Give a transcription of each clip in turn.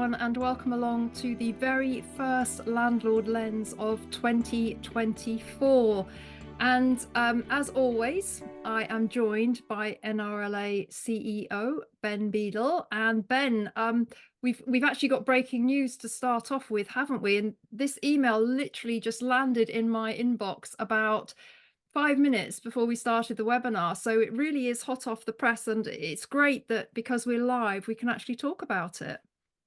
everyone, and welcome along to the very first Landlord Lens of 2024. And as always, I am joined by NRLA CEO Ben Beadle. And Ben, we've actually got breaking news to start off with, haven't we? And this email literally just landed in my inbox about 5 minutes before we started the webinar. So it really is hot off the press, and it's great that because we're live, we can actually talk about it.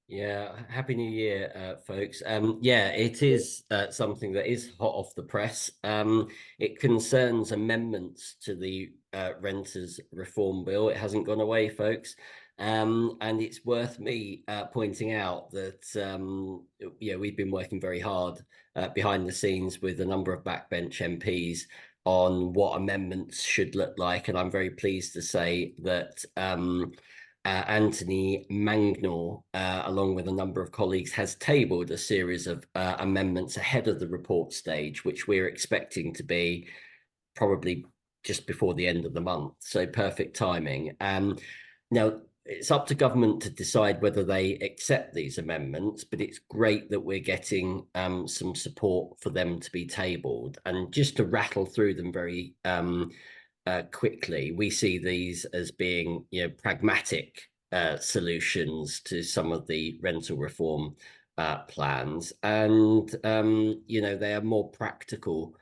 Yeah, happy New Year, folks. Yeah, it is something that is hot off the press. It concerns amendments to the Renters Reform Bill. It hasn't gone away, folks. And it's worth me pointing out that we've been working very hard behind the scenes with a number of backbench MPs on what amendments should look like, and I'm very pleased to say that Anthony Mangnall, along with a number of colleagues, has tabled a series of amendments ahead of the report stage, which we're expecting to be probably just before the end of the month. So perfect timing. Now, it's up to government to decide whether they accept these amendments, but it's great that we're getting some support for them to be tabled. And just to rattle through them very quickly, we see these as being, pragmatic solutions to some of the rental reform plans, and they are more practical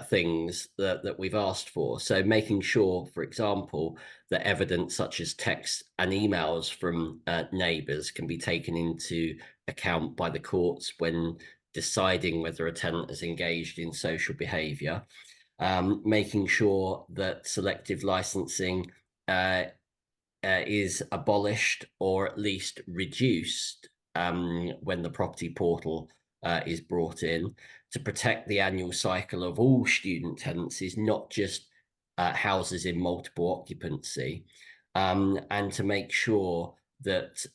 things that we've asked for. So making sure, for example, that evidence such as texts and emails from neighbours can be taken into account by the courts when deciding whether a tenant is engaged in social behaviour. Making sure that selective licensing is abolished or at least reduced when the property portal is brought in, to protect the annual cycle of all student tenancies, not just houses in multiple occupancy, and to make sure that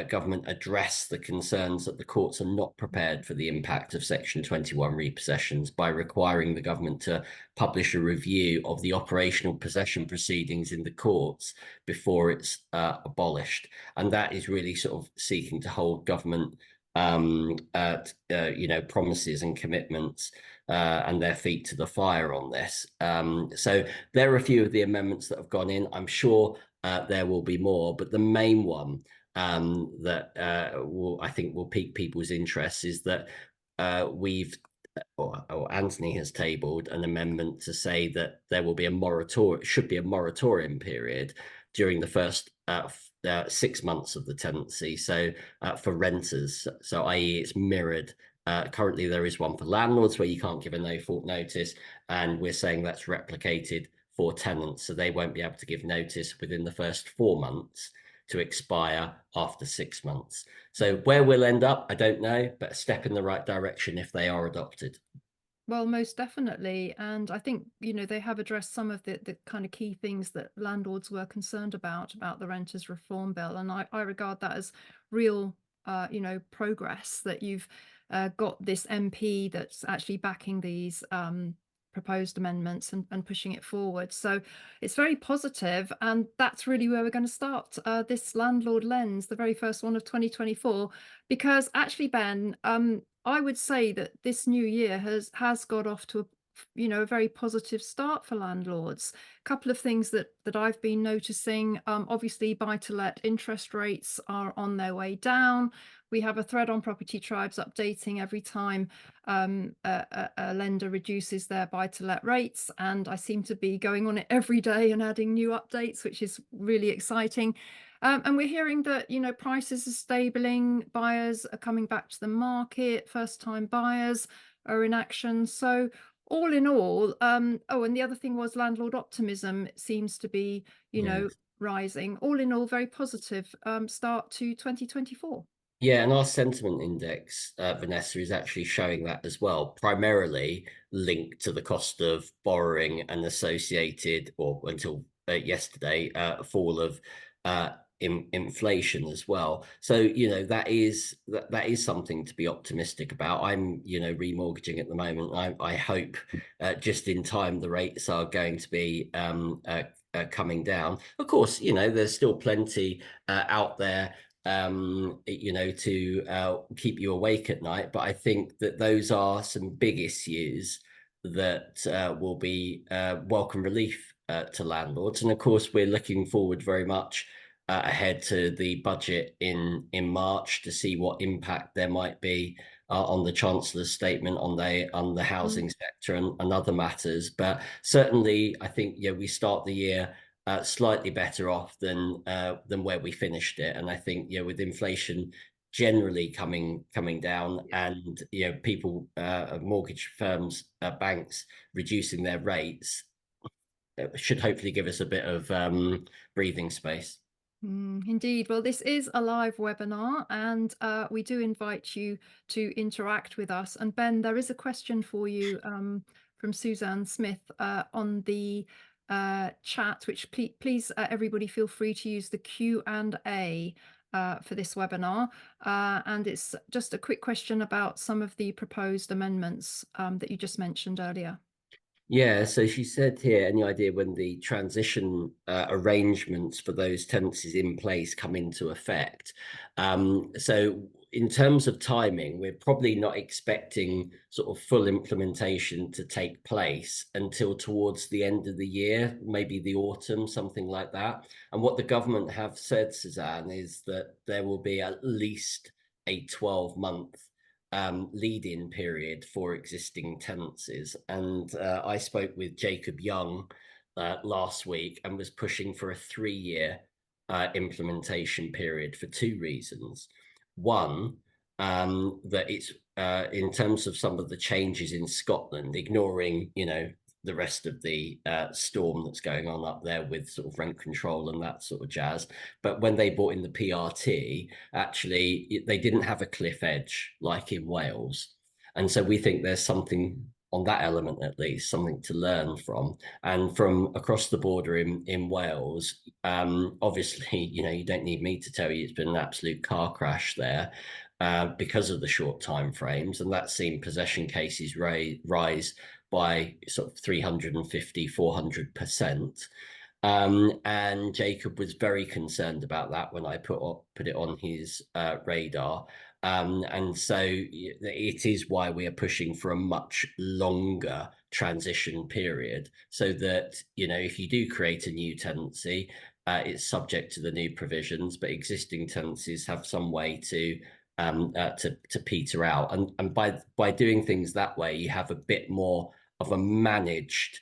government address the concerns that the courts are not prepared for the impact of Section 21 repossessions by requiring the government to publish a review of the operational possession proceedings in the courts before it's abolished. And that is really sort of seeking to hold government promises and commitments and their feet to the fire on this. So there are a few of the amendments that have gone in. I'm sure there will be more, but the main one that I think will pique people's interest is that Anthony has tabled an amendment to say that there will be a moratorium, should be a moratorium period during the first 6 months of the tenancy. So for renters, so i.e. it's mirrored. Currently there is one for landlords where you can't give a no fault notice, and we're saying that's replicated for tenants, so they won't be able to give notice within the first 4 months to expire after 6 months. So where we'll end up, I don't know, but a step in the right direction if they are adopted. Well, most definitely. And I think, they have addressed some of the kind of key things that landlords were concerned about the Renters Reform Bill. And I regard that as real, progress, that you've got this MP that's actually backing these proposed amendments and pushing it forward. So it's very positive, and that's really where we're going to start this Landlord Lens, the very first one of 2024, because actually, Ben, I would say that this new year has got off to a very positive start for landlords. A couple of things that I've been noticing. Obviously, buy-to-let interest rates are on their way down. We have a thread on Property Tribes updating every time a lender reduces their buy-to-let rates, and I seem to be going on it every day and adding new updates, which is really exciting. And we're hearing that, prices are stabilizing, buyers are coming back to the market, first-time buyers are in action. So all in all, and the other thing was landlord optimism seems to be, Yes. rising. All in all, very positive start to 2024. Yeah, and our sentiment index, Vanessa, is actually showing that as well, primarily linked to the cost of borrowing and associated, or until yesterday, fall of inflation as well. So that is something to be optimistic about. I'm remortgaging at the moment. I hope just in time the rates are going to be coming down. Of course, there's still plenty out there to keep you awake at night. But I think that those are some big issues that will be welcome relief to landlords. And of course, we're looking forward very much ahead to the budget in March to see what impact there might be on the Chancellor's statement on the Mm. housing sector and other matters. But certainly, I think we start the year slightly better off than where we finished it. And I think with inflation generally coming down, Yeah. and people, mortgage firms, banks reducing their rates, it should hopefully give us a bit of breathing space. Indeed. Well, this is a live webinar, and we do invite you to interact with us. And Ben, there is a question for you from Suzanne Smith on the chat, which please everybody feel free to use the Q&A for this webinar. And it's just a quick question about some of the proposed amendments that you just mentioned earlier. Yeah, so she said here, any idea when the transition arrangements for those tenancies in place come into effect? So in terms of timing, we're probably not expecting sort of full implementation to take place until towards the end of the year, maybe the autumn, something like that. And what the government have said, Suzanne, is that there will be at least a 12-month lead-in period for existing tenancies. And I spoke with Jacob Young last week and was pushing for a 3-year implementation period for two reasons. One, that it's in terms of some of the changes in Scotland, ignoring, the rest of the storm that's going on up there with sort of rent control and that sort of jazz. But when they brought in the PRT, actually, they didn't have a cliff edge like in Wales. And so we think there's something on that element, at least, something to learn from. And from across the border in Wales, obviously, you don't need me to tell you it's been an absolute car crash there. Because of the short time frames, and that's seen possession cases rise by sort of 350, 400%. And Jacob was very concerned about that when I put it on his radar. And so it is why we are pushing for a much longer transition period, so that, if you do create a new tenancy, it's subject to the new provisions, but existing tenancies have some way to peter out. And by doing things that way, you have a bit more of a managed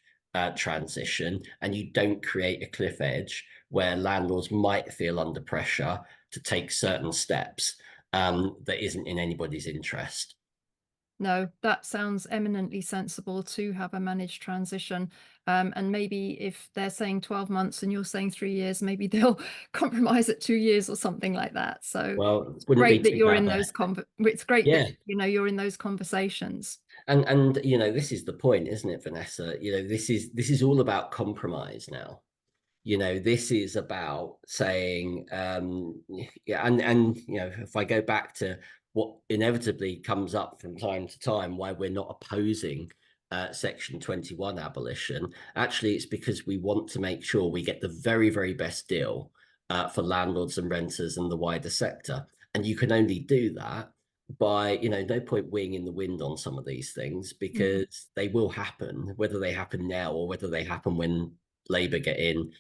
transition, and you don't create a cliff edge where landlords might feel under pressure to take certain steps that isn't in anybody's interest. No, that sounds eminently sensible to have a managed transition. And maybe if they're saying 12 months and you're saying 3 years, maybe they'll compromise at 2 years or something like that. So Well, it's wouldn't be great that too you're bad in there. those it's great that Yeah. you're in those conversations. And this is the point, isn't it, Vanessa? This is all about compromise now. This is about saying, yeah, and if I go back to what inevitably comes up from time to time, why we're not opposing Section 21 abolition, actually, it's because we want to make sure we get the very, very best deal for landlords and renters and the wider sector. And you can only do that by, no point weighing in the wind on some of these things, Mm. because they will happen, whether they happen now or whether they happen when Labour get in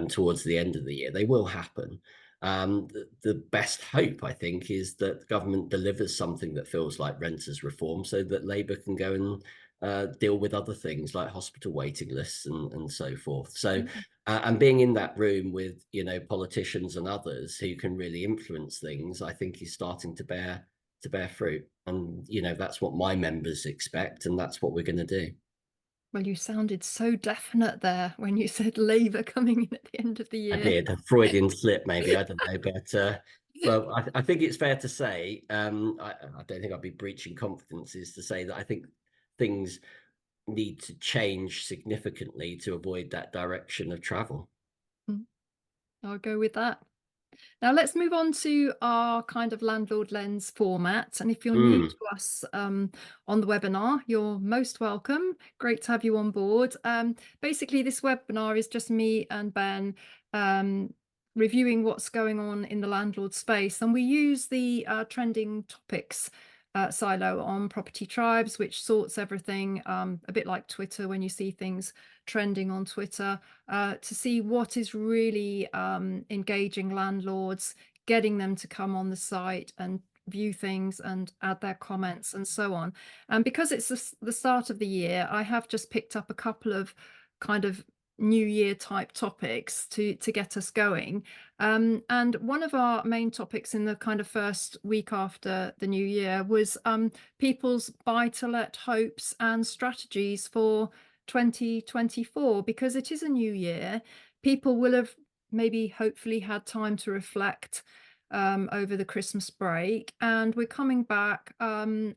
towards the end of the year. They will happen. The best hope, I think, is that the government delivers something that feels like renters reform, so that Labour can go and deal with other things like hospital waiting lists and so forth. So, Mm. and being in that room with politicians and others who can really influence things, I think is starting to bear fruit. And that's what my members expect, and that's what we're going to do. Well, you sounded so definite there when you said Labour coming in at the end of the I year. did a Freudian slip, maybe, I don't know, but well, I think it's fair to say, I don't think I'd be breaching confidences to say that I think things need to change significantly to avoid that direction of travel. Mm, I'll go with that. Now let's move on to our kind of Landlord Lens format. And if you're new Mm. to us on the webinar, you're most welcome. Great to have you on board. Basically, this webinar is just me and Ben reviewing what's going on in the landlord space, and we use the trending topics silo on Property Tribes, which sorts everything, a bit like Twitter when you see things trending on Twitter, to see what is really engaging landlords, getting them to come on the site and view things and add their comments and so on. And because it's the start of the year, I have just picked up a couple of kind of new year type topics to get us going. And one of our main topics in the kind of first week after the new year was people's buy to let hopes and strategies for 2024, because it is a new year. People will have maybe hopefully had time to reflect over the Christmas break, and we're coming back, and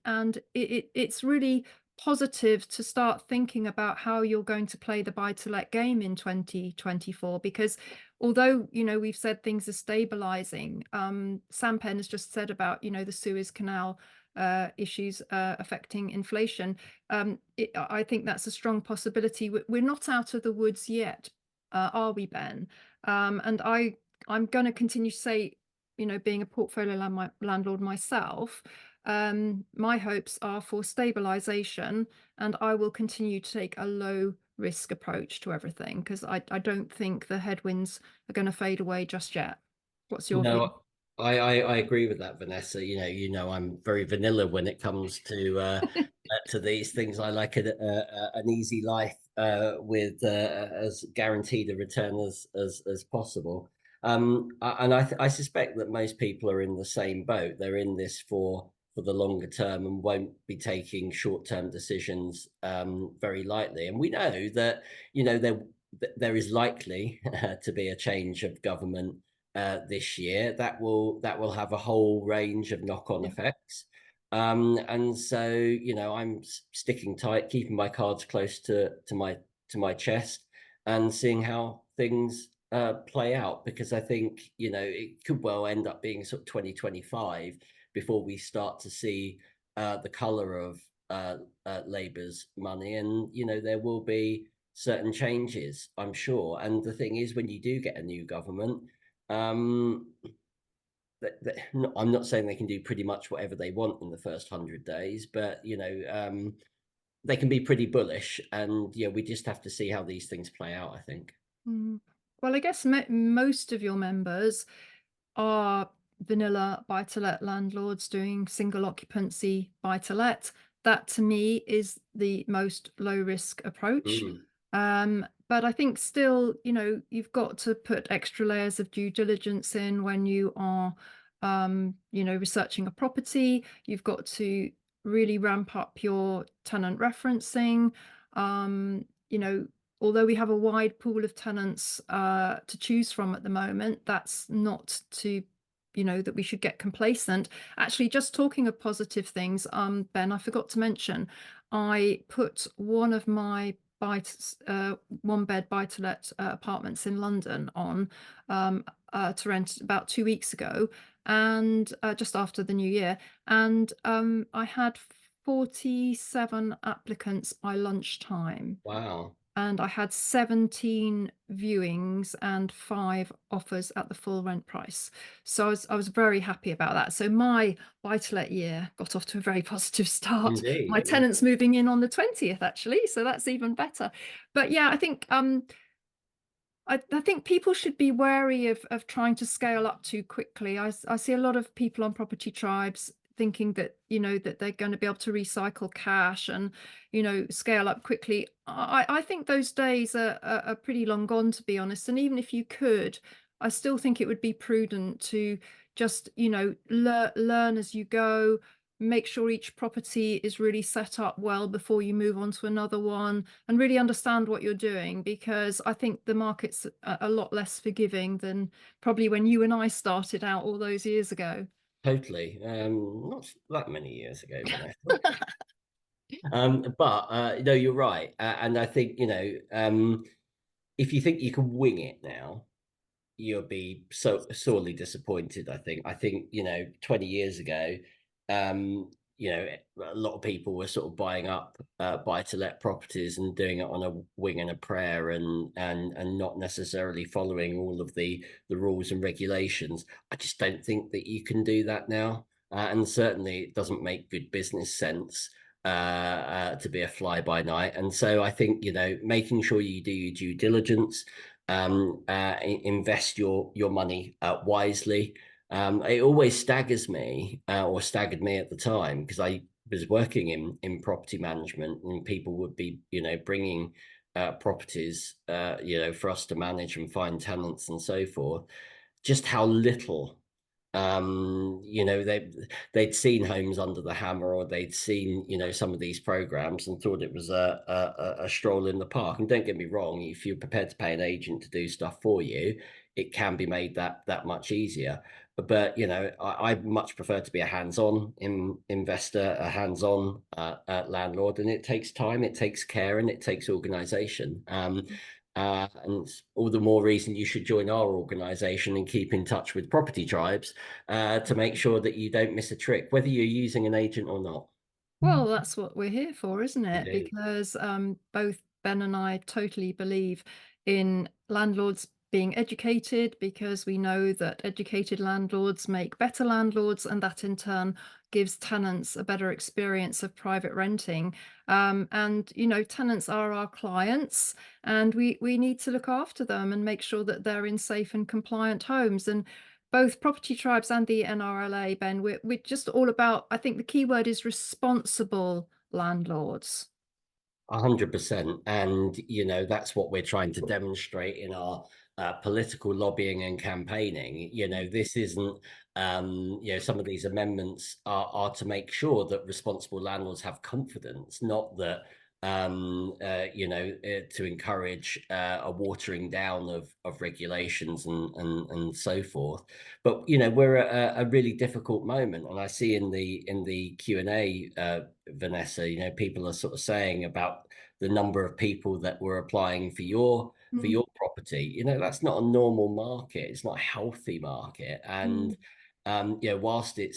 it's really positive to start thinking about how you're going to play the buy to let game in 2024, because although we've said things are stabilizing, Sam Penn has just said about the Suez Canal issues affecting inflation. I think that's a strong possibility. We're not out of the woods yet, are we, Ben? And I'm going to continue to say, being a portfolio landlord myself, my hopes are for stabilization, and I will continue to take a low risk approach to everything, because I don't think the headwinds are going to fade away just yet. What's your view? No, I agree with that, Vanessa. I'm very vanilla when it comes to these things. I like an easy life with as guaranteed a return as possible. I suspect that most people are in the same boat. They're in this for the longer term and won't be taking short-term decisions very lightly. And we know that there is likely to be a change of government this year that will have a whole range of knock-on Yeah. effects. And so, I'm sticking tight, keeping my cards close to my chest, and seeing how things play out, because I think it could well end up being sort of 2025 before we start to see the colour of Labour's money, and there will be certain changes, I'm sure. And the thing is, when you do get a new government, um, I'm not saying they can do pretty much whatever they want in the first 100 days, but they can be pretty bullish, and we just have to see how these things play out, I think. Mm. Well, I guess most of your members are vanilla buy-to-let landlords doing single occupancy buy-to-let. That to me is the most low risk approach. Mm. But I think still, you've got to put extra layers of due diligence in when you are, researching a property. You've got to really ramp up your tenant referencing. You know, although we have a wide pool of tenants to choose from at the moment, that's not to that we should get complacent. Actually, just talking of positive things, Ben, I forgot to mention, I put one of my one bed buy to let apartments in London on to rent about 2 weeks ago, and just after the new year, and I had 47 applicants by lunchtime, Wow. and I had 17 viewings and 5 offers at the full rent price. So I was very happy about that. So my buy-to-let year got off to a very positive start. My Indeed. tenant's moving in on the 20th, actually, so that's even better. But yeah, I think I think people should be wary of trying to scale up too quickly. I see a lot of people on Property Tribes thinking that that they're going to be able to recycle cash and scale up quickly. I think those days are pretty long gone, to be honest. And even if you could, I still think it would be prudent to just learn as you go, make sure each property is really set up well before you move on to another one, and really understand what you're doing, because I think the market's a lot less forgiving than probably when you and I started out all those years ago. Totally. Not that many years ago, Vanessa. But no, you're right. And I think, if you think you can wing it now, you'll be so sorely disappointed. I think 20 years ago, a lot of people were sort of buying up buy-to-let properties and doing it on a wing and a prayer, and not necessarily following all of the rules and regulations. I just don't think that you can do that now, and certainly it doesn't make good business sense to be a fly-by-night. And so I think, making sure you do your due diligence, invest your money wisely. It always staggers me, or staggered me at the time, because I was working in property management, and people would be, bringing properties, for us to manage and find tenants and so forth. Just how little, they'd seen Homes Under the Hammer, or they'd seen, some of these programs, and thought it was a stroll in the park. And don't get me wrong, if you're prepared to pay an agent to do stuff for you, it can be made that much easier. But I much prefer to be a hands-on investor, a hands-on landlord, and it takes time, it takes care, and it takes organization. And all the more reason you should join our organization and keep in touch with property tribes to make sure that you don't miss a trick, whether you're using an agent or not. Well, that's what we're here for, isn't it? Indeed. Because both Ben and I totally believe in landlords being educated, because we know that educated landlords make better landlords, and that in turn gives tenants a better experience of private renting. And tenants are our clients, and we need to look after them and make sure that they're in safe and compliant homes. And both property tribes and the NRLA, Ben, we're just all about, I think the key word is responsible landlords. 100%. And, that's what we're trying to demonstrate in our political lobbying and campaigning. This isn't, some of these amendments are to make sure that responsible landlords have confidence, not that, to encourage a watering down of regulations and so forth. But, we're at a really difficult moment. And I see in the Q&A, Vanessa, people are sort of saying about the number of people that were applying for Mm, your property. That's not a normal market. It's not a healthy market. And mm, whilst it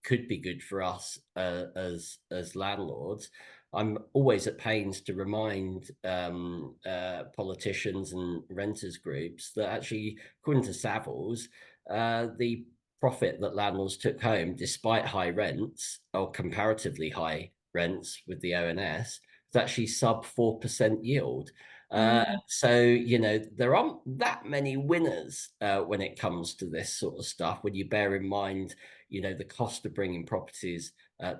could be good for us as landlords, I'm always at pains to remind politicians and renters groups that actually, according to Savills, the profit that landlords took home, despite high rents, or comparatively high rents with the ONS, is actually sub 4% yield. mm, So, there aren't that many winners when it comes to this sort of stuff, when you bear in mind, the cost of bringing properties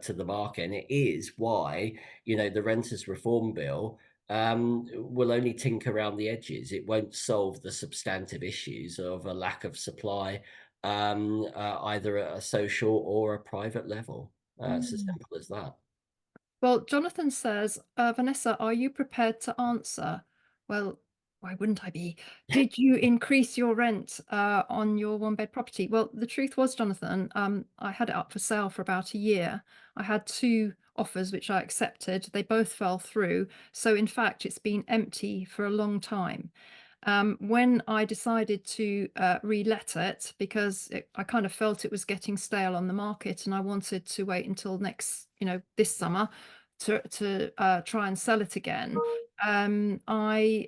to the market. And it is why, the Renters Reform Bill will only tinker around the edges. It won't solve the substantive issues of a lack of supply, either at a social or a private level. It's as mm. simple as that. Well, Jonathan says, Vanessa, are you prepared to answer? Well, why wouldn't I be? Did you increase your rent on your one-bed property? Well, the truth was, Jonathan, I had it up for sale for about a year. I had two offers which I accepted. They both fell through. So in fact, it's been empty for a long time. When I decided to relet it, because I kind of felt it was getting stale on the market, and I wanted to wait until next, this summer to try and sell it again. I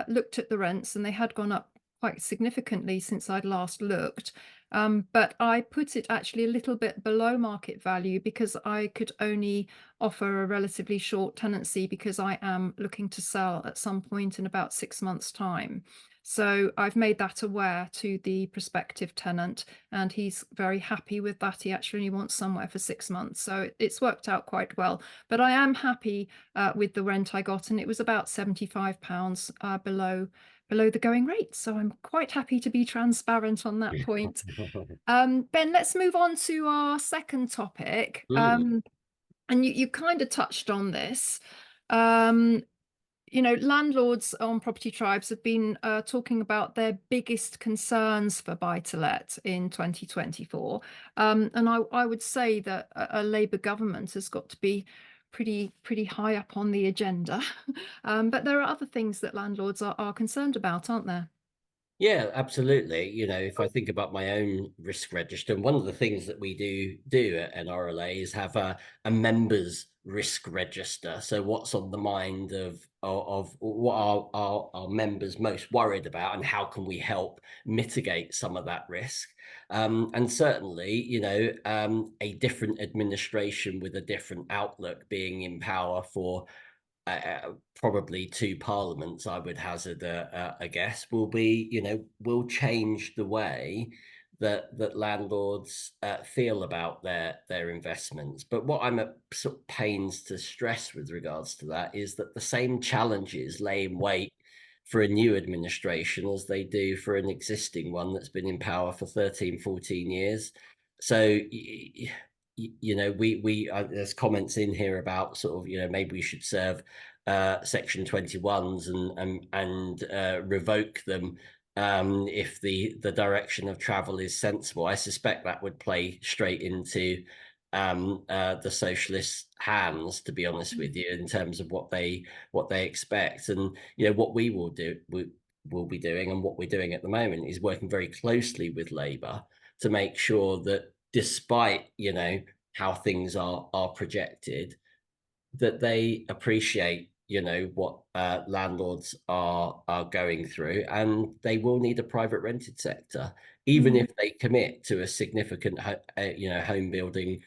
looked at the rents, and they had gone up quite significantly since I'd last looked. But I put it actually a little bit below market value, because I could only offer a relatively short tenancy, because I am looking to sell at some point in about 6 months' time. So I've made that aware to the prospective tenant, and he's very happy with that. He actually wants somewhere for 6 months. So it's worked out quite well. But I am happy with the rent I got, and it was about £75 below the going rate. So I'm quite happy to be transparent on that point. Ben, let's move on to our second topic. Mm. And you kind of touched on this. Um, Landlords on property tribes have been talking about their biggest concerns for buy-to-let in 2024. And I would say that a Labour government has got to be pretty high up on the agenda. But there are other things that landlords are concerned about, aren't there? Yeah, absolutely. You know, if I think about my own risk register, and one of the things that we do at NRLA is have a members risk register. So what's on the mind of what our members most worried about, and how can we help mitigate some of that risk? And certainly, a different administration with a different outlook being in power for probably two parliaments, I would hazard a guess, will be, will change the way that landlords feel about their investments. But what I'm at sort of pains to stress with regards to that is that the same challenges lay in wait for a new administration as they do for an existing one that's been in power for 13, 14 years. So there's comments in here about sort of, maybe we should serve section 21s and revoke them if the direction of travel is sensible. I suspect that would play straight into the socialists' hands, to be honest with you, in terms of what they expect. And what we will be doing, and what we're doing at the moment, is working very closely with Labour to make sure that, despite how things are projected, that they appreciate what landlords are going through, and they will need a private rented sector, even Mm, if they commit to a significant home building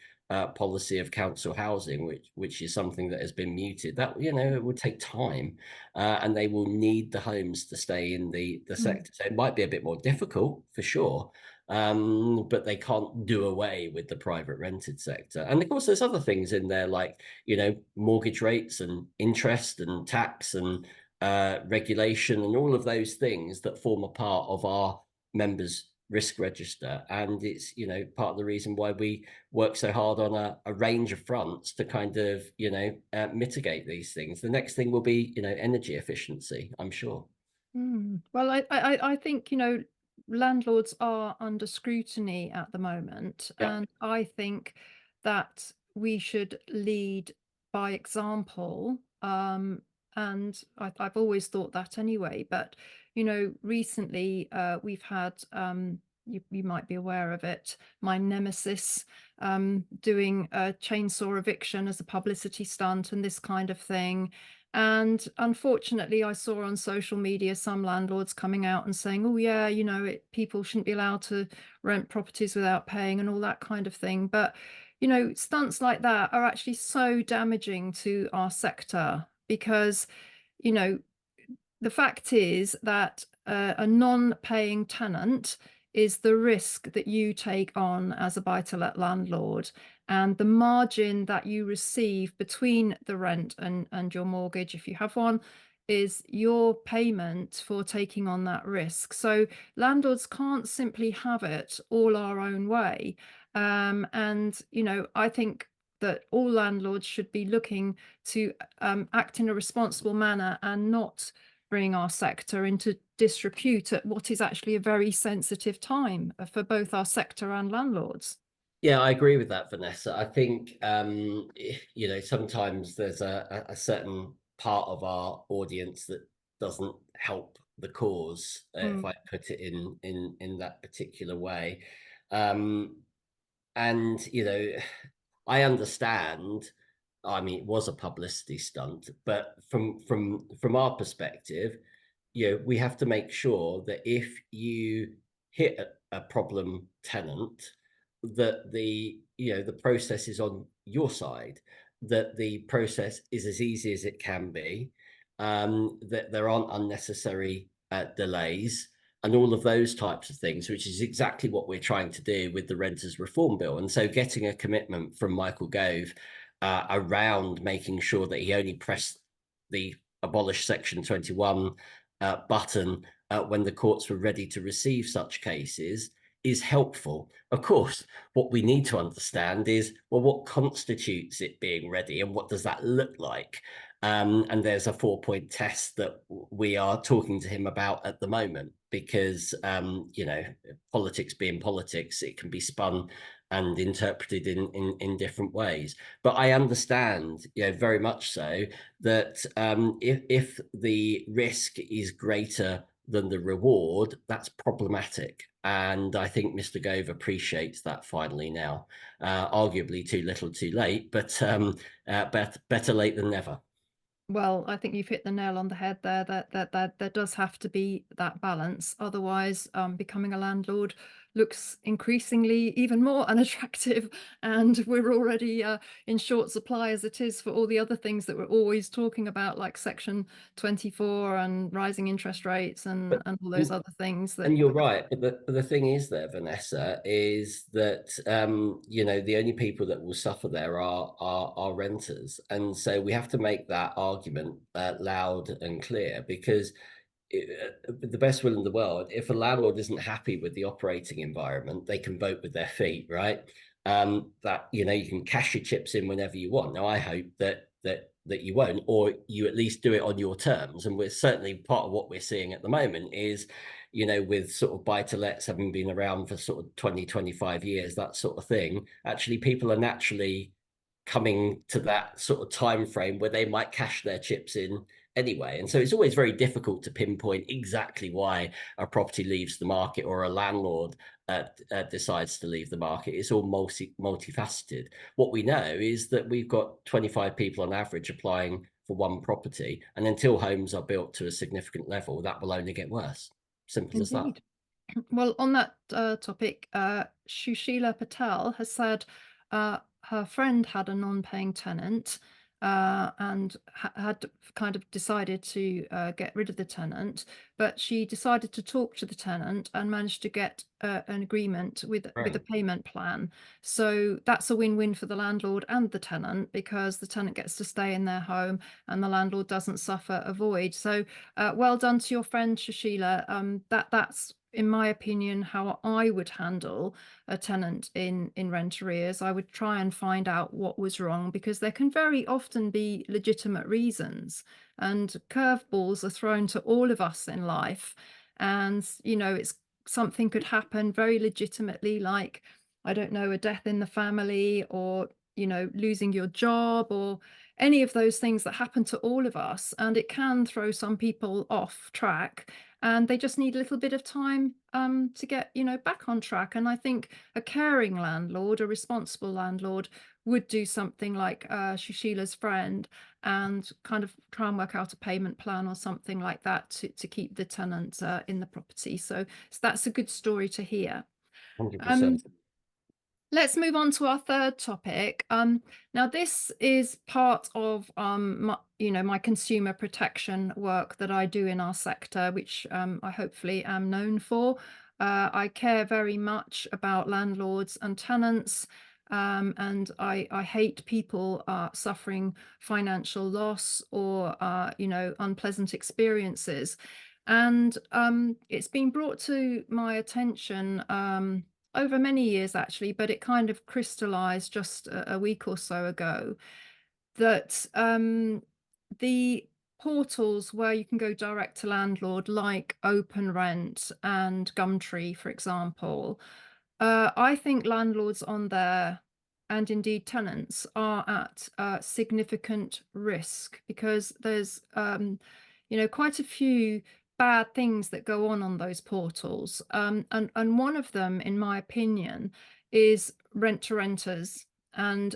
policy of council housing, which is something that has been muted. That it will take time, and they will need the homes to stay in the mm, sector. So it might be a bit more difficult for sure, but they can't do away with the private rented sector. And of course, there's other things in there, like mortgage rates and interest and tax and regulation and all of those things that form a part of our members' risk register. And it's part of the reason why we work so hard on a range of fronts to kind of mitigate these things. The next thing will be energy efficiency, I'm sure. mm. Well, I think, landlords are under scrutiny at the moment, Yeah. and I think that we should lead by example. And I've always thought that anyway. But recently we've had, you might be aware of it, my nemesis doing a chainsaw eviction as a publicity stunt and this kind of thing. And unfortunately, I saw on social media some landlords coming out and saying, "Oh, yeah, people shouldn't be allowed to rent properties without paying," and all that kind of thing. But stunts like that are actually so damaging to our sector because, you know, the fact is that a non-paying tenant is the risk that you take on as a buy-to-let landlord, and the margin that you receive between the rent and your mortgage, if you have one, is your payment for taking on that risk. So landlords can't simply have it all our own way. And I think that all landlords should be looking to act in a responsible manner and not bring our sector into disrepute at what is actually a very sensitive time for both our sector and landlords. Yeah, I agree with that, Vanessa. I think sometimes there's a certain part of our audience that doesn't help the cause, if Mm, I put it in that particular way. Um, and I understand. I mean, it was a publicity stunt, but from our perspective, we have to make sure that if you hit a problem tenant, that the process is on your side, that the process is as easy as it can be, that there aren't unnecessary delays, and all of those types of things, which is exactly what we're trying to do with the Renters Reform Bill. And so getting a commitment from Michael Gove around making sure that he only pressed the abolish Section 21 button when the courts were ready to receive such cases is helpful. Of course, what we need to understand is, well, what constitutes it being ready, and what does that look like? And there's a 4-point test that we are talking to him about at the moment, because politics being politics, it can be spun and interpreted in different ways. But I understand, very much so, that if the risk is greater than the reward, that's problematic. And I think Mr. Gove appreciates that finally now. Arguably too little too late, but better late than never. Well, I think you've hit the nail on the head there, that there does have to be that balance. Otherwise, becoming a landlord looks increasingly even more unattractive, and we're already in short supply as it is for all the other things that we're always talking about, like Section 24 and rising interest rates But and all those other things that and you're right, but the thing is there, Vanessa, is that you know, the only people that will suffer there are renters, and so we have to make that argument loud and clear, because with the best will in the world, if a landlord isn't happy with the operating environment, they can vote with their feet, right? That, you know, you can cash your chips in whenever you want. Now, I hope that you won't, or you at least do it on your terms. And we're certainly, part of what we're seeing at the moment is, you know, with sort of buy to lets having been around for sort of 20, 25 years, that sort of thing, actually people are naturally coming to that sort of time frame where they might cash their chips in anyway. And so it's always very difficult to pinpoint exactly why a property leaves the market, or a landlord decides to leave the market. It's all multifaceted. What we know is that we've got 25 people on average applying for one property, and until homes are built to a significant level, that will only get worse. Simple as that. indeed. Well, on that topic, Shushila Patel has said her friend had a non-paying tenant and had kind of decided to get rid of the tenant, but she decided to talk to the tenant and managed to get an agreement with a Right. payment plan. So that's a win-win for the landlord and the tenant, because the tenant gets to stay in their home and the landlord doesn't suffer a void. So well done to your friend Shushila. That's, in my opinion, how I would handle a tenant in rent arrears. I would try and find out what was wrong, because there can very often be legitimate reasons, and curveballs are thrown to all of us in life. And, you know, it's something could happen very legitimately, like, I don't know, a death in the family, or, you know, losing your job, or any of those things that happen to all of us. And it can throw some people off track, and they just need a little bit of time to get, you know, back on track. And I think a caring landlord, a responsible landlord, would do something like Shushila's friend, and kind of try and work out a payment plan or something like that to keep the tenant in the property. So that's a good story to hear. Um, 100%. Let's move on to our third topic. Now this is part of my consumer protection work that I do in our sector, which I hopefully am known for. I care very much about landlords and tenants, and I hate people suffering financial loss, or unpleasant experiences. And it's been brought to my attention over many years actually, but it kind of crystallized just a week or so ago, that the portals where you can go direct to landlord, like Open Rent and Gumtree, for example, I think landlords on there, and indeed tenants, are at significant risk, because there's quite a few bad things that go on those portals. And one of them, in my opinion, is rent to renters. And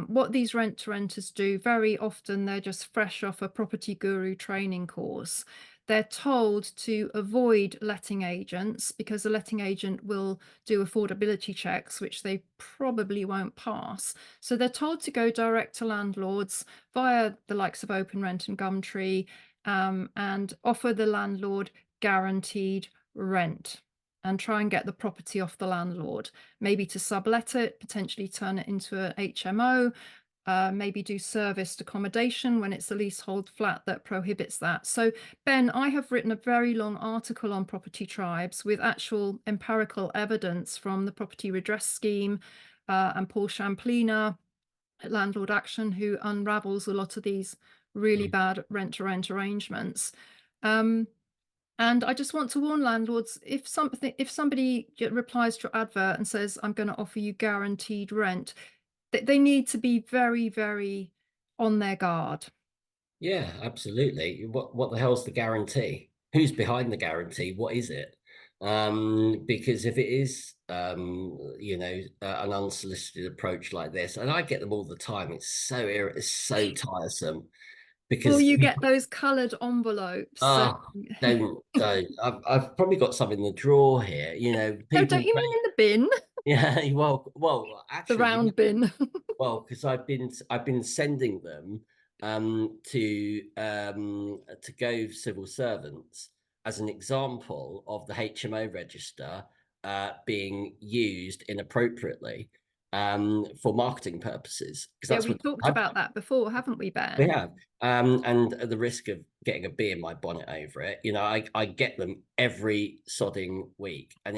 what these rent to renters do, very often they're just fresh off a property guru training course. They're told to avoid letting agents, because a letting agent will do affordability checks, which they probably won't pass. So they're told to go direct to landlords via the likes of Open Rent and Gumtree, and offer the landlord guaranteed rent, and try and get the property off the landlord, maybe to sublet it, potentially turn it into an HMO, maybe do serviced accommodation when it's a leasehold flat that prohibits that. So, Ben, I have written a very long article on property tribes with actual empirical evidence from the Property Redress Scheme, and Paul Champlina at Landlord Action, who unravels a lot of these really bad rent-to-rent arrangements. Um, and I just want to warn landlords: if somebody replies to your advert and says, "I'm going to offer you guaranteed rent," they need to be very, very on their guard. Yeah, absolutely. What the hell's the guarantee? who's behind the guarantee? What is it? Because if it is, an unsolicited approach like this, and I get them all the time, it's so tiresome Will because you get those coloured envelopes? don't. I've probably got some in the drawer here. No, don't People you mean say, in the bin? yeah, The actually, round bin. well, because I've been sending them to Gove civil servants as an example of the HMO register being used inappropriately for marketing purposes. Because Yeah, that's we what talked I've about that before, haven't we, we Ben? have. And at the risk of getting a bee in my bonnet over it, I get them every sodding week. And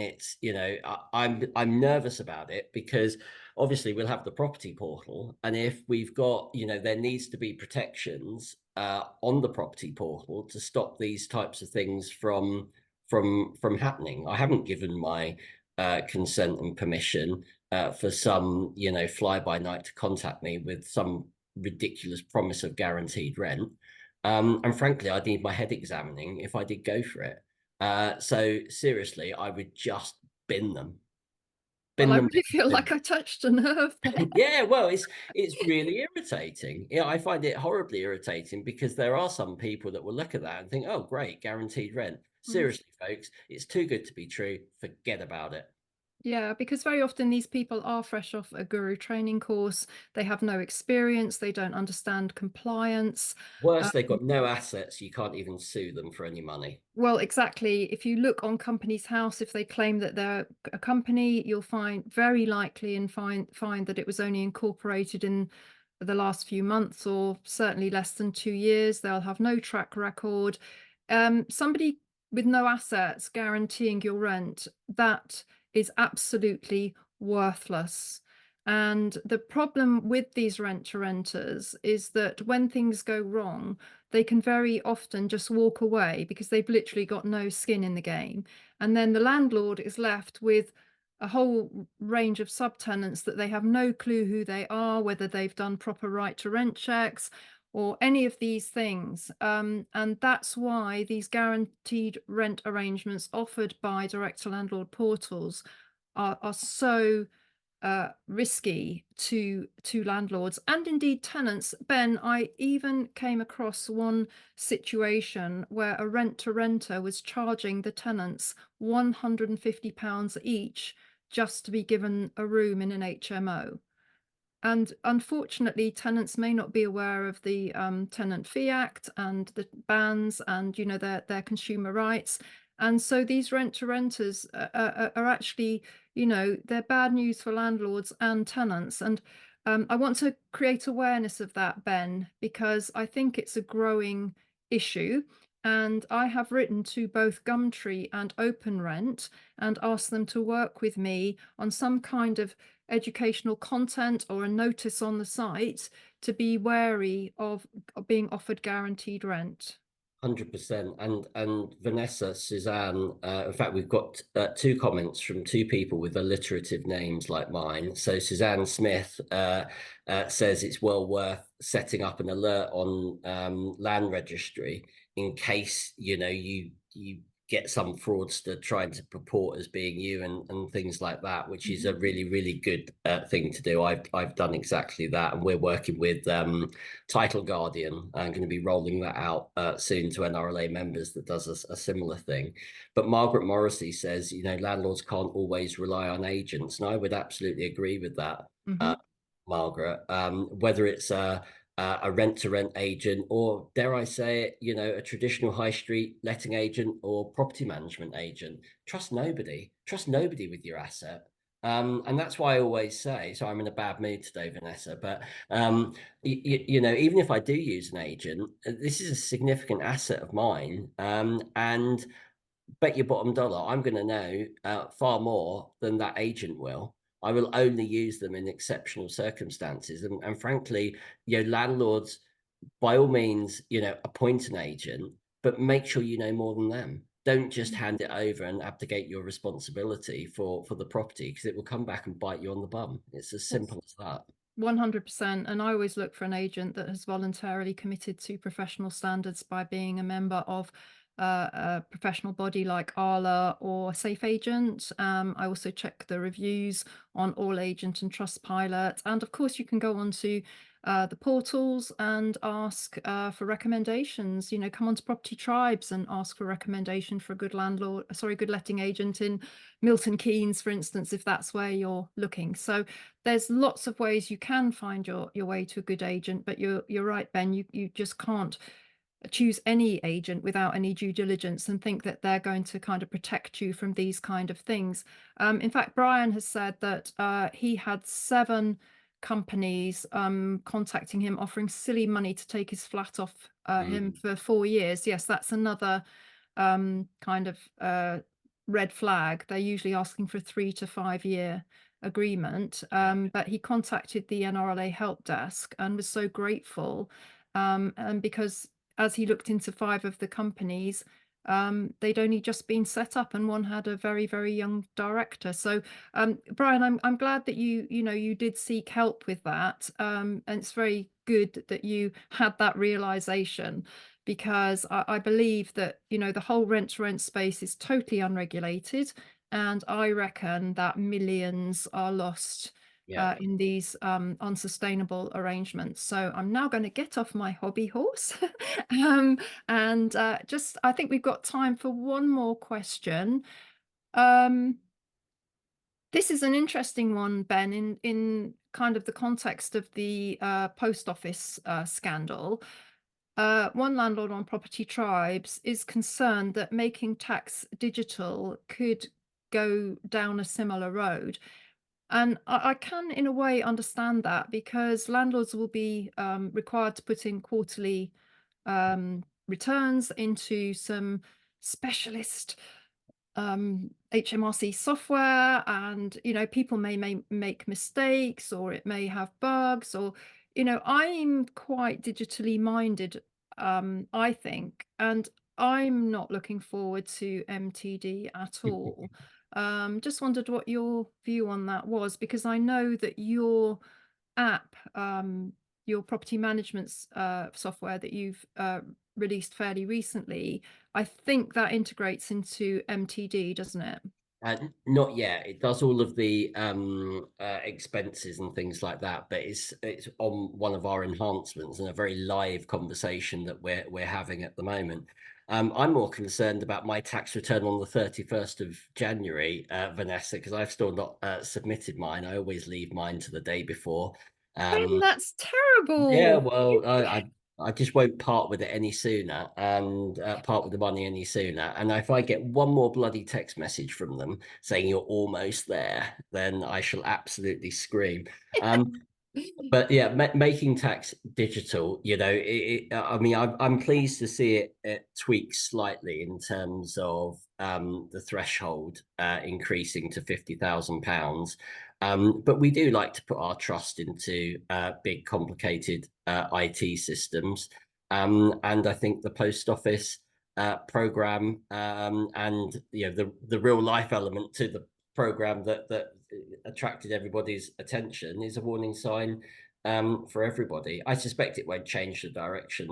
I'm nervous about it because obviously we'll have the property portal. And if we've got, there needs to be protections on the property portal to stop these types of things from happening. I haven't given my consent and permission for some, fly by night to contact me with some ridiculous promise of guaranteed rent. And frankly, I'd need my head examining if I did go for it. So seriously, I would just bin them. Well, Bin I them. really feel like I touched a nerve there. Yeah, well, it's really irritating. I find it horribly irritating because there are some people that will look at that and think, "Oh, great, guaranteed rent." Mm. Seriously, folks, it's too good to be true. Forget about it. Yeah, because very often these people are fresh off a guru training course. They have no experience. They don't understand compliance. Worse, they've got no assets. You can't even sue them for any money. Well, exactly. If you look on Companies House, if they claim that they're a company, you'll find very likely and find that it was only incorporated in the last few months or certainly less than 2 years. They'll have no track record. Somebody with no assets guaranteeing your rent, that is absolutely worthless. And the problem with these rent-to-renters is that when things go wrong, they can very often just walk away because they've literally got no skin in the game. And then the landlord is left with a whole range of subtenants that they have no clue who they are, whether they've done proper right to rent checks or any of these things. And that's why these guaranteed rent arrangements offered by direct to landlord portals are so risky to landlords and indeed tenants. Ben, I even came across one situation where a rent-to-renter was charging the tenants £150 each just to be given a room in an HMO. And unfortunately, tenants may not be aware of the Tenant Fee Act and the bans and, their consumer rights. And so these rent-to-renters are actually, they're bad news for landlords and tenants. And I want to create awareness of that, Ben, because I think it's a growing issue. And I have written to both Gumtree and Open Rent and asked them to work with me on some kind of educational content or a notice on the site to be wary of being offered guaranteed rent. 100%. And Vanessa, Suzanne, in fact, we've got two comments from two people with alliterative names like mine. So Suzanne Smith says it's well worth setting up an alert on land registry in case you get some fraudster trying to purport as being you and things like that, which is a really, really good thing to do. I've done exactly that, and we're working with Title Guardian. I'm going to be rolling that out soon to NRLA members that does a similar thing. But Margaret Morrissey says, landlords can't always rely on agents, and I would absolutely agree with that, Mm-hmm. Margaret. Whether it's a rent-to-rent agent, or dare I say it, a traditional high street letting agent or property management agent. Trust nobody. Trust nobody with your asset. And that's why I always say, so I'm in a bad mood today, Vanessa, but even if I do use an agent, this is a significant asset of mine. And bet your bottom dollar, I'm going to know far more than that agent will. I will only use them in exceptional circumstances. And frankly, landlords, by all means, appoint an agent, but make sure you know more than them. Don't just hand it over and abdicate your responsibility for the property, because it will come back and bite you on the bum. It's as Yes. simple as that. 100%. And I always look for an agent that has voluntarily committed to professional standards by being a member of a professional body like Arla or Safe Agent. I also check the reviews on All Agent and Trustpilot. And of course, you can go on to the portals and ask for recommendations. You know, come onto Property Tribes and ask for a recommendation for a good landlord, sorry, good letting agent in Milton Keynes, for instance, if that's where you're looking. So there's lots of ways you can find your way to a good agent, but you're right, Ben. You just can't choose any agent without any due diligence and think that they're going to kind of protect you from these kind of things. In fact, Brian has said that he had 7 companies contacting him, offering silly money to take his flat off him Mm. for 4 years. Yes, that's another kind of red flag. They're usually asking for a 3 to 5 year agreement. But he contacted the NRLA help desk and was so grateful. And because as he looked into 5 of the companies, they'd only just been set up, and one had a very, very young director. So, Brian, I'm glad that you did seek help with that, and it's very good that you had that realization, because I believe that the whole rent to rent space is totally unregulated, and I reckon that millions are lost Yeah. in these unsustainable arrangements. So I'm now going to get off my hobby horse, um, and just I think we've got time for one more question. Um, this is an interesting one, Ben, in kind of the context of the post office scandal. One landlord on Property Tribes is concerned that making tax digital could go down a similar road. And I can, in a way, understand that, because landlords will be required to put in quarterly returns into some specialist HMRC software, and people may make mistakes, or it may have bugs, or I'm quite digitally minded, I think, and I'm not looking forward to MTD at all. Just wondered what your view on that was, because I know that your app, your property management software that you've released fairly recently, I think that integrates into MTD, doesn't it? Not yet. It does all of the expenses and things like that, but it's on one of our enhancements and a very live conversation that we're having at the moment. I'm more concerned about my tax return on the 31st of January, Vanessa, because I've still not submitted mine. I always leave mine to the day before. Ben, Um, that's yeah, terrible. well, I just won't part with it any sooner, and part with the money any sooner. And if I get one more bloody text message from them saying you're almost there, then I shall absolutely scream. But yeah, making tax digital, I mean, I'm pleased to see it tweak slightly in terms of the threshold increasing to £50,000. But we do like to put our trust into big, complicated IT systems. And I think the post office program, and the real life element to the program that attracted everybody's attention is a warning sign for everybody. I suspect it won't change the direction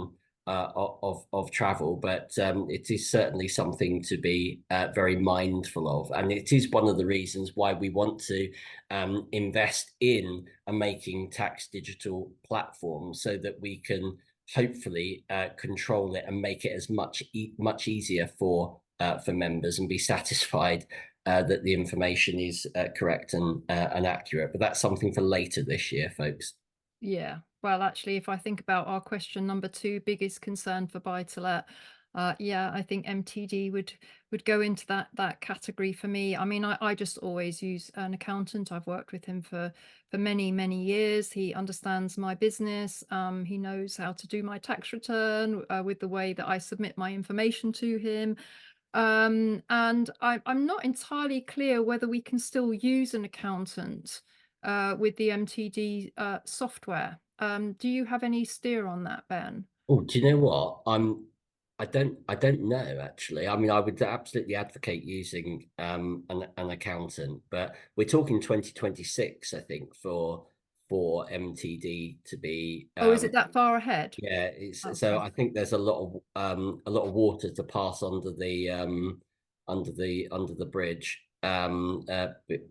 of travel, but it is certainly something to be very mindful of. And it is one of the reasons why we want to invest in a making tax digital platform, so that we can hopefully control it and make it as much easier for members, and be satisfied that the information is correct and accurate. But that's something for later this year, folks. Yeah. Well, actually, if I think about our question number two, biggest concern for buy to let, yeah, I think MTD would go into that category for me. I mean, I just always use an accountant. I've worked with him for many, many years. He understands my business. He knows how to do my tax return with the way that I submit my information to him. And I'm not entirely clear whether we can still use an accountant with the MTD software. Do you have any steer on that, Ben? Oh, do you know what? I don't know actually. I mean, I would absolutely advocate using an accountant, but we're talking 2026, I think, for for MTD to be Oh, is it that far ahead? yeah, it's so Okay. I think there's a lot of water to pass under the bridge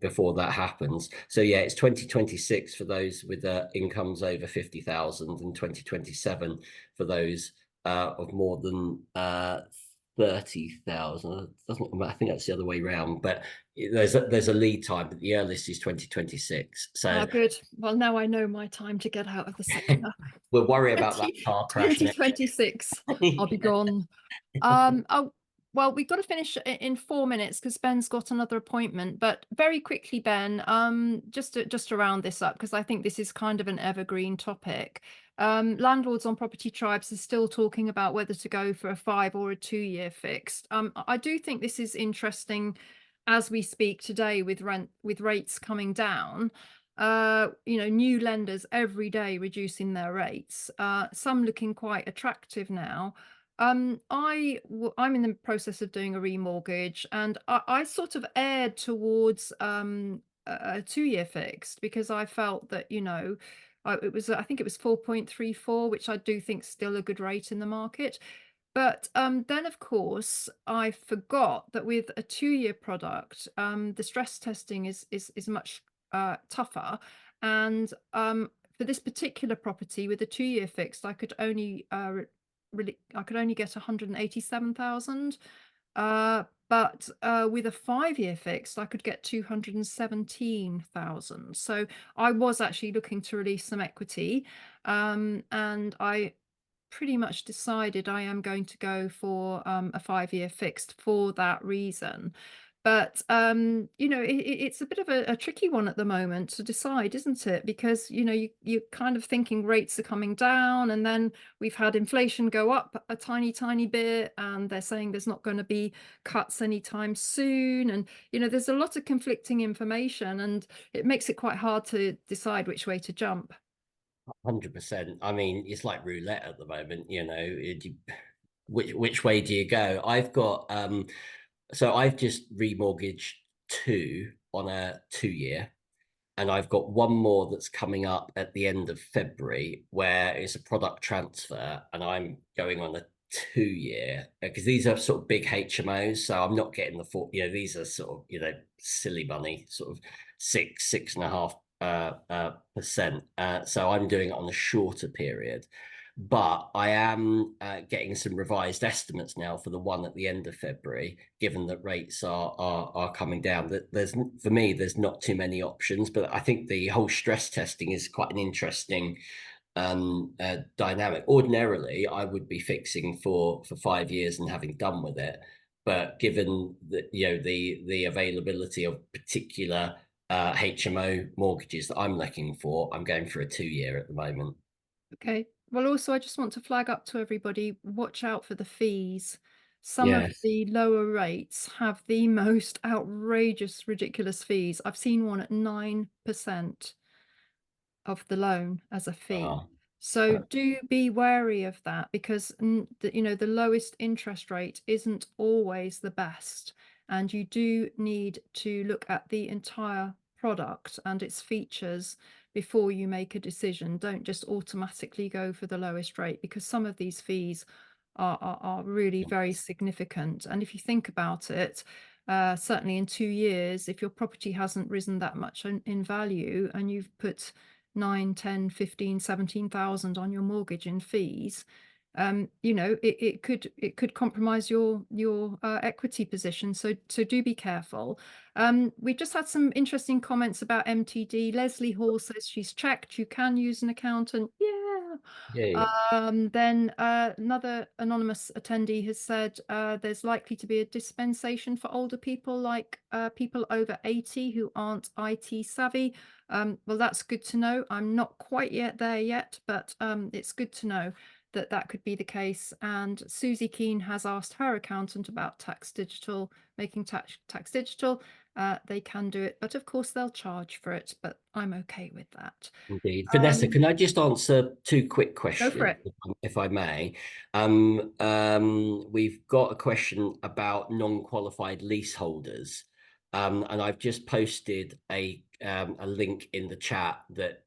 before that happens. So yeah, it's 2026 for those with incomes over 50,000 and 2027 for those of more than 30,000. Doesn't I think that's the other way around, but there's a lead time, but the earliest is 2026. Ah, So good. Well, now I know my time to get out of the sector. we'll worry about that 20, car crash next 2026. I'll be year. gone. Oh, well, we've got to finish in 4 minutes because Ben's got another appointment. But very quickly, Ben, just to round this up, because I think this is kind of an evergreen topic. Landlords on property tribes is still talking about whether to go for a 5 or a 2-year fixed. I do think this is interesting as we speak today with rates coming down. New lenders every day reducing their rates. Some looking quite attractive now. I'm in the process of doing a remortgage, and I sort of erred towards a 2-year fixed because I felt that I think it was 4.34, which I do think is still a good rate in the market. But then, of course, I forgot that with a 2-year product, the stress testing is much tougher, and for this particular property with a 2-year fixed, I could only I could only get 187,000. But with a 5-year fixed, I could get 217,000. So I was actually looking to release some equity, and I pretty much decided I am going to go for a 5-year fixed for that reason. But it's a bit of a tricky one at the moment to decide, isn't it? Because you're kind of thinking rates are coming down, and then we've had inflation go up a tiny, tiny bit, and they're saying there's not going to be cuts anytime soon. And there's a lot of conflicting information, and it makes it quite hard to decide which way to jump. 100%. I mean, it's like roulette at the moment, which way do you go? So I've just remortgaged two on a 2-year, and I've got one more that's coming up at the end of February where it's a product transfer, and I'm going on a 2-year because these are sort of big HMOs, so I'm not getting the full. These are sort of silly money, sort of 6.5% percent. So I'm doing it on a shorter period. But I am getting some revised estimates now for the one at the end of February, given that rates are coming down. That for me, there's not too many options, but I think the whole stress testing is quite an interesting dynamic. Ordinarily, I would be fixing for 5 years and having done with it, but given that the availability of particular HMO mortgages that I'm looking for, I'm going for a 2-year at the moment. Okay. Well, also, I just want to flag up to everybody, watch out for the fees. Some of Yes. the lower rates have the most outrageous, ridiculous fees. I've seen one at 9% of the loan as a fee. Oh, So uh, do be wary of that, because the lowest interest rate isn't always the best, and you do need to look at the entire product and its features before you make a decision. Don't just automatically go for the lowest rate, because some of these fees are really very significant. And if you think about it, certainly in 2 years, if your property hasn't risen that much in value and you've put 9, 10, 15, 17,000 on your mortgage in fees, it could compromise your equity position. So do be careful. We just had some interesting comments about MTD. Leslie Hall says she's checked. You can use an accountant. Yeah. yeah. Then another anonymous attendee has said there's likely to be a dispensation for older people, like people over 80 who aren't IT savvy. Well, that's good to know. I'm not quite yet there yet, but it's good to know that that could be the case. And Susie Keane has asked her accountant about tax digital, making tax digital. They can do it, but of course they'll charge for it, but I'm okay with that. Indeed. Vanessa, can I just answer two quick Go for questions, it. if I may? We've got a question about non-qualified leaseholders. And I've just posted a link in the chat that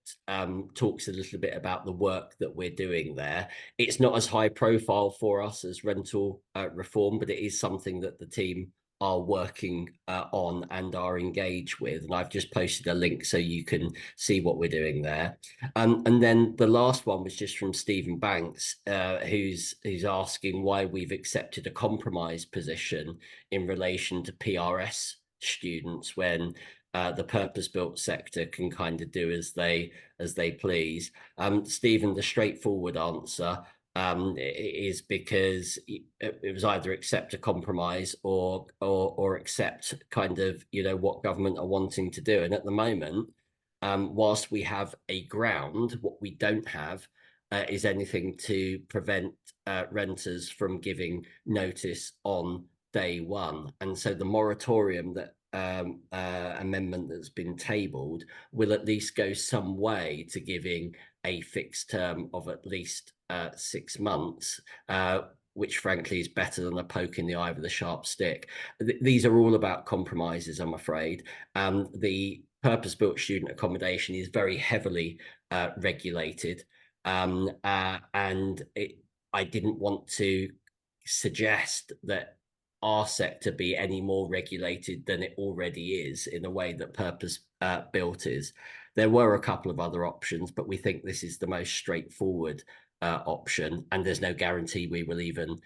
talks a little bit about the work that we're doing there. It's not as high profile for us as rental reform, but it is something that the team are working on and are engaged with. And I've just posted a link so you can see what we're doing there. And then the last one was just from Stephen Banks, who's asking why we've accepted a compromise position in relation to PRS students when the purpose-built sector can kind of do as they please. Stephen, the straightforward answer is because it was either accept a compromise or accept kind of what government are wanting to do. And at the moment, whilst we have a ground, what we don't have is anything to prevent renters from giving notice on day one. And so the moratorium that amendment that's been tabled will at least go some way to giving a fixed term of at least 6 months, which frankly is better than a poke in the eye with a sharp stick. These are all about compromises, I'm afraid. The purpose-built student accommodation is very heavily regulated, and I didn't want to suggest that our sector be any more regulated than it already is in a way that purpose built is. There were a couple of other options, but we think this is the most straightforward option, and there's no guarantee we will even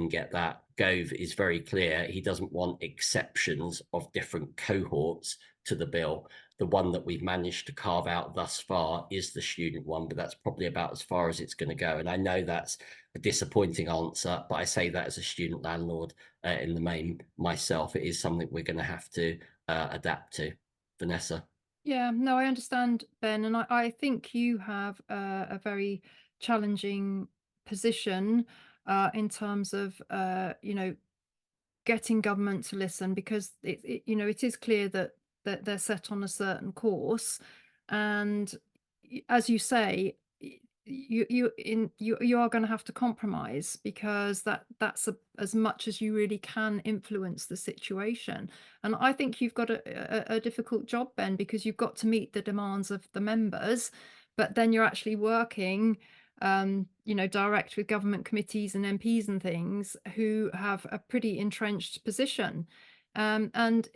get that. Gove is very clear. He doesn't want exceptions of different cohorts to the bill. The one that we've managed to carve out thus far is the student one, but that's probably about as far as it's going to go. And I know that's a disappointing answer, but I say that as a student landlord in the main myself. It is something we're going to have to adapt to. Vanessa. Yeah, no, I understand, Ben, and I think you have a very challenging position in terms of getting government to listen, because it is clear that they're set on a certain course, and as you say, you are going to have to compromise, because that's as much as you really can influence the situation. And I think you've got a difficult job, Ben, because you've got to meet the demands of the members, but then you're actually working direct with government committees and MPs and things who have a pretty entrenched position. And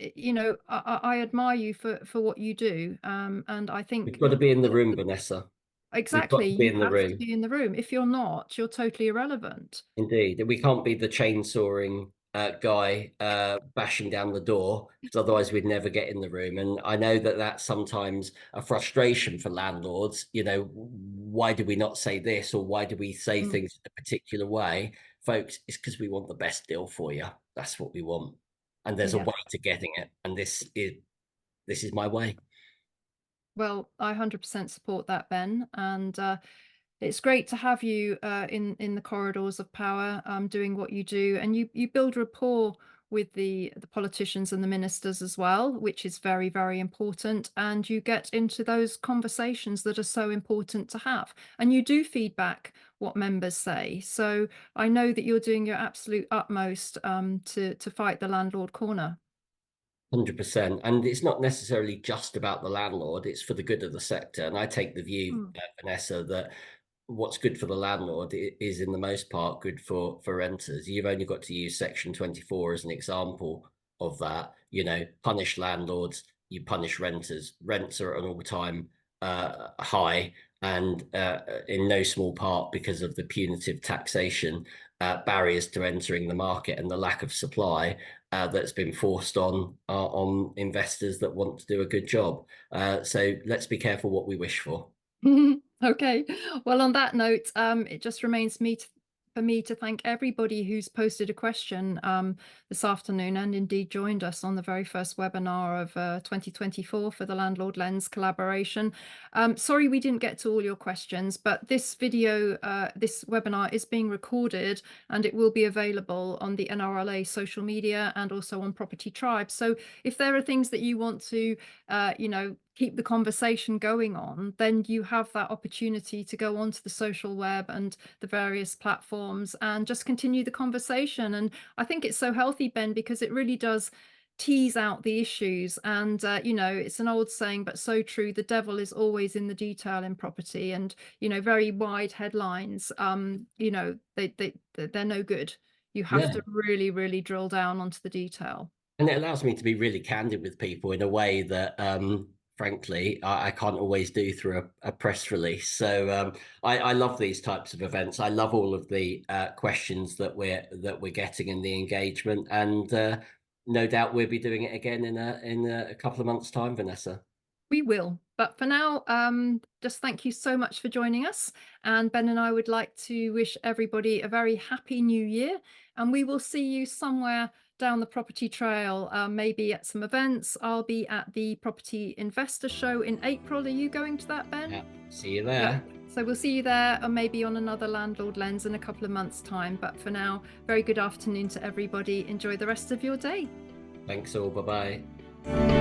I admire you for what you do. And I think We've got to be in the that room, Vanessa. We've got exactly, to be you in the have to room. be in the room. If you're not, you're totally irrelevant. Indeed. We can't be the chainsawing guy bashing down the door, because otherwise we'd never get in the room. And I know that that's sometimes a frustration for landlords. Why do we not say this, or why do we say Mm, things in a particular way? Folks, it's because we want the best deal for you. That's what we want. And there's a yeah. way to getting it. And this is my way. Well, I 100% support that, Ben. And it's great to have you in the corridors of power, doing what you do, and you build rapport with the politicians and the ministers as well, which is very, very important. And you get into those conversations that are so important to have, and you do feedback what members say. So I know that you're doing your absolute utmost to fight the landlord corner. 100%. And it's not necessarily just about the landlord, it's for the good of the sector. And I take the view, Mm. Vanessa, that what's good for the landlord is in the most part good for renters. You've only got to use Section 24 as an example of that. Punish landlords, you punish renters. Rents are at an all-time high, and in no small part because of the punitive taxation barriers to entering the market and the lack of supply that's been forced on investors that want to do a good job. So let's be careful what we wish for. Okay. Well, on that note, it just remains for me to thank everybody who's posted a question this afternoon, and indeed joined us on the very first webinar of 2024 for the Landlord Lens collaboration. Sorry we didn't get to all your questions, but this this webinar is being recorded, and it will be available on the NRLA social media and also on Property Tribe. So if there are things that you want to, keep the conversation going on, then you have that opportunity to go onto the social web and the various platforms and just continue the conversation. And I think it's so healthy, Ben, because it really does tease out the issues. And you know, it's an old saying, but so true, the devil is always in the detail in property. And you know, very wide headlines, you know, they're no good. You have Yeah. to really, really drill down onto the detail. And it allows me to be really candid with people in a way that, frankly, I can't always do through a press release. So I love these types of events. I love all of the questions that we're getting and the engagement. And no doubt we'll be doing it again in a couple of months' time, Vanessa. We will. But for now, just thank you so much for joining us. And Ben and I would like to wish everybody a very happy new year. And we will see you somewhere down the property trail, maybe at some events. I'll be at the Property Investor Show in April. Are you going to that, Ben? Yeah. See you Yep. there. So we'll see you there, or maybe on another Landlord Lens in a couple of months' time. But for now, very good afternoon to everybody. Enjoy the rest of your day. Thanks all. Bye bye.